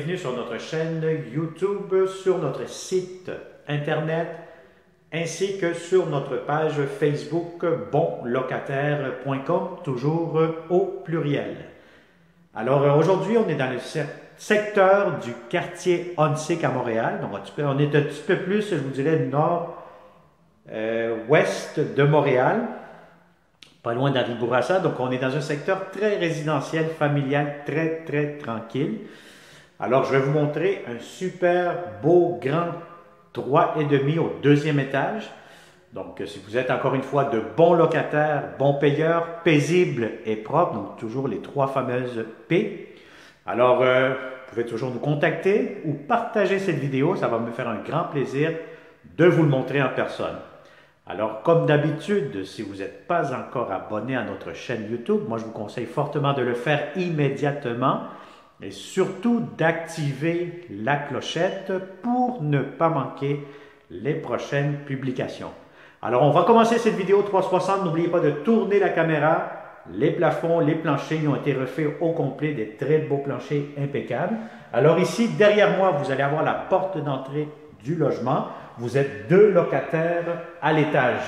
bienvenue sur notre chaîne YouTube, sur notre site internet, ainsi que sur notre page Facebook bonlocataire.com, toujours au pluriel. Alors aujourd'hui, on est dans le secteur du quartier Onsic à Montréal. Donc on est un petit peu plus, je vous dirais, nord-ouest de Montréal, pas loin d'Henri Bourassa. Donc on est dans un secteur très résidentiel, familial, très tranquille. Alors je vais vous montrer un super beau grand 3,5 au deuxième étage. Donc si vous êtes encore une fois de bons locataires, bons payeurs, paisibles et propres, donc toujours les trois fameuses P. Alors vous pouvez toujours nous contacter ou partager cette vidéo, ça va me faire un grand plaisir de vous le montrer en personne. Alors, comme d'habitude, si vous n'êtes pas encore abonné à notre chaîne YouTube, moi je vous conseille fortement de le faire immédiatement et surtout d'activer la clochette pour ne pas manquer les prochaines publications. Alors, on va commencer cette vidéo 360. N'oubliez pas de tourner la caméra. Les plafonds, les planchers ont été refaits au complet, des très beaux planchers impeccables. Alors ici, derrière moi, vous allez avoir la porte d'entrée du logement. Vous êtes deux locataires à l'étage.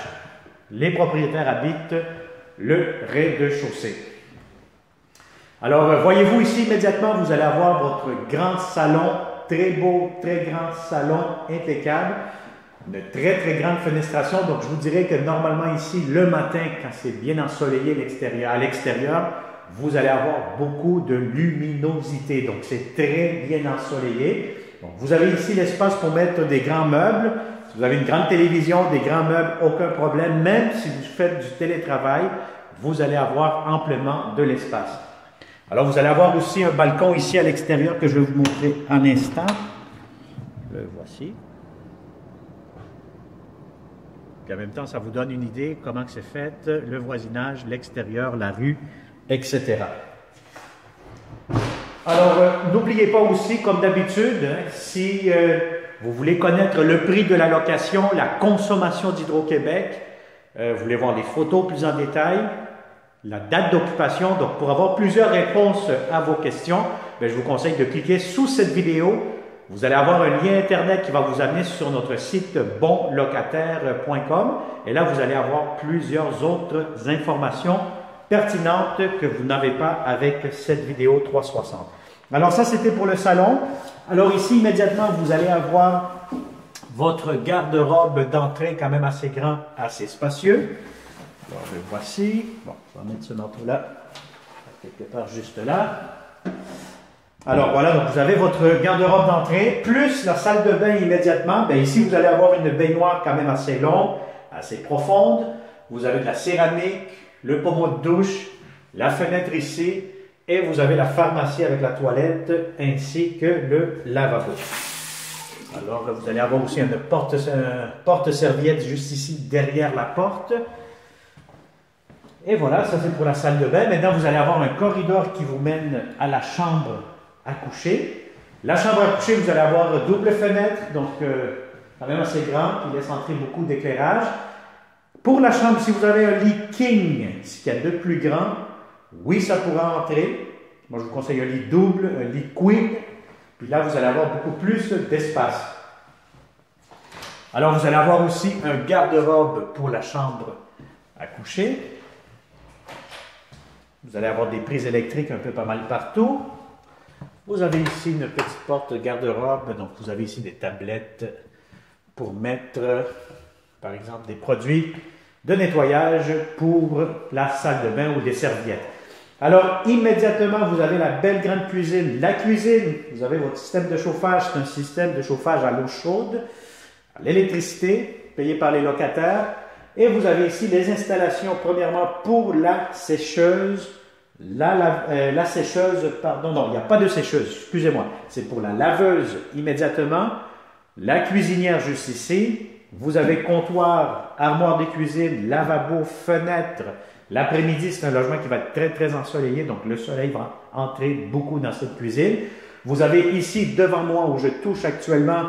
Les propriétaires habitent le rez-de-chaussée. Alors, voyez-vous ici immédiatement, vous allez avoir votre grand salon, très beau, très grand salon, impeccable. Une très grande fenestration. Donc, je vous dirais que normalement ici, le matin, quand c'est bien ensoleillé à l'extérieur, vous allez avoir beaucoup de luminosité. Donc, c'est très bien ensoleillé. Donc, vous avez ici l'espace pour mettre des grands meubles. Si vous avez une grande télévision, des grands meubles, aucun problème. Même si vous faites du télétravail, vous allez avoir amplement de l'espace. Alors, vous allez avoir aussi un balcon ici à l'extérieur que je vais vous montrer un instant. Le voici. Puis en même temps, ça vous donne une idée comment c'est fait, le voisinage, l'extérieur, la rue, etc. Alors, n'oubliez pas aussi, comme d'habitude, si vous voulez connaître le prix de la location, la consommation d'Hydro-Québec, vous voulez voir les photos plus en détail, la date d'occupation. Donc, pour avoir plusieurs réponses à vos questions, je vous conseille de cliquer sous cette vidéo. Vous allez avoir un lien Internet qui va vous amener sur notre site bonlocataire.com et là, vous allez avoir plusieurs autres informations pertinentes que vous n'avez pas avec cette vidéo 360. Alors ça, c'était pour le salon. Alors ici, immédiatement, vous allez avoir votre garde-robe d'entrée quand même assez grand, assez spacieux. Alors, le voici. Bon, je vais mettre ce manteau-là quelque part juste là. Alors voilà, donc vous avez votre garde-robe d'entrée, plus la salle de bain immédiatement. Bien, ici, vous allez avoir une baignoire quand même assez longue, assez profonde. Vous avez de la céramique, le pommeau de douche, la fenêtre ici, et vous avez la pharmacie avec la toilette, ainsi que le lavabo. Alors là, vous allez avoir aussi une porte-serviette juste ici, derrière la porte. Et voilà, ça c'est pour la salle de bain. Maintenant, vous allez avoir un corridor qui vous mène à la chambre à coucher. La chambre à coucher, vous allez avoir double fenêtre, donc quand même assez grand, qui laisse entrer beaucoup d'éclairage. Pour la chambre, si vous avez un lit king, ce qu'il y a de plus grand, oui, ça pourra entrer. Moi, je vous conseille un lit double, un lit queen, puis là, vous allez avoir beaucoup plus d'espace. Alors, vous allez avoir aussi un garde-robe pour la chambre à coucher. Vous allez avoir des prises électriques un peu pas mal partout. Vous avez ici une petite porte garde-robe, donc vous avez ici des tablettes pour mettre, par exemple, des produits de nettoyage pour la salle de bain ou des serviettes. Alors, immédiatement, vous avez la belle grande cuisine. La cuisine, vous avez votre système de chauffage, c'est un système de chauffage à l'eau chaude, à l'électricité, payé par les locataires. Et vous avez ici les installations, premièrement, pour la sécheuse. La sécheuse, pardon, non, il n'y a pas de sécheuse, excusez-moi. C'est pour la laveuse immédiatement. La cuisinière juste ici. Vous avez comptoir, armoire de cuisine, lavabo, fenêtre. L'après-midi, c'est un logement qui va être très ensoleillé, donc le soleil va entrer beaucoup dans cette cuisine. Vous avez ici, devant moi, où je touche actuellement,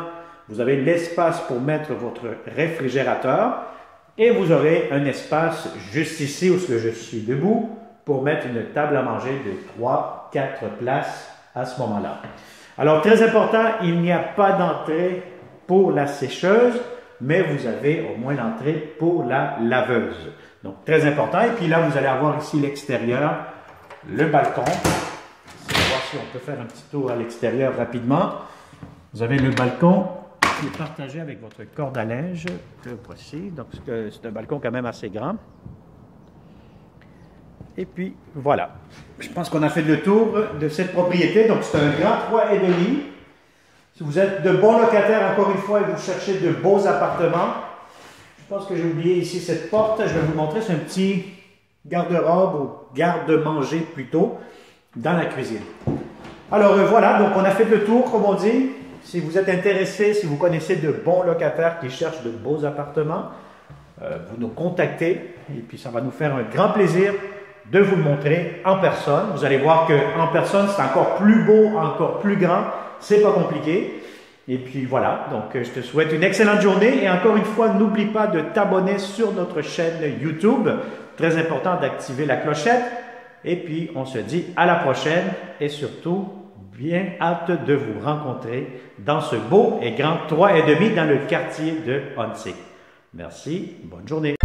vous avez l'espace pour mettre votre réfrigérateur. Et vous aurez un espace juste ici où je suis debout pour mettre une table à manger de 3-4 places à ce moment-là. Alors, très important, il n'y a pas d'entrée pour la sécheuse, mais vous avez au moins l'entrée pour la laveuse. Donc, très important. Et puis là, vous allez avoir ici l'extérieur, le balcon. On va voir si on peut faire un petit tour à l'extérieur rapidement. Vous avez le balcon qui est partagé avec votre corde à linge. Le voici. Donc, c'est un balcon quand même assez grand. Et puis, voilà. Je pense qu'on a fait le tour de cette propriété. Donc, c'est un grand 3,5. Si vous êtes de bons locataires, encore une fois, et vous cherchez de beaux appartements, je pense que j'ai oublié ici cette porte. Je vais vous montrer. C'est un petit garde-robe ou garde-manger plutôt dans la cuisine. Alors, voilà. Donc, on a fait le tour, comme on dit. Si vous êtes intéressé, si vous connaissez de bons locataires qui cherchent de beaux appartements, vous nous contactez. Et puis, ça va nous faire un grand plaisir de vous le montrer en personne. Vous allez voir qu'en personne, c'est encore plus beau, encore plus grand. C'est pas compliqué. Et puis voilà, donc je te souhaite une excellente journée. Et encore une fois, n'oublie pas de t'abonner sur notre chaîne YouTube. Très important d'activer la clochette. Et puis, on se dit à la prochaine. Et surtout, bien hâte de vous rencontrer dans ce beau et grand 3,5 dans le quartier de Huntsic. Merci, bonne journée.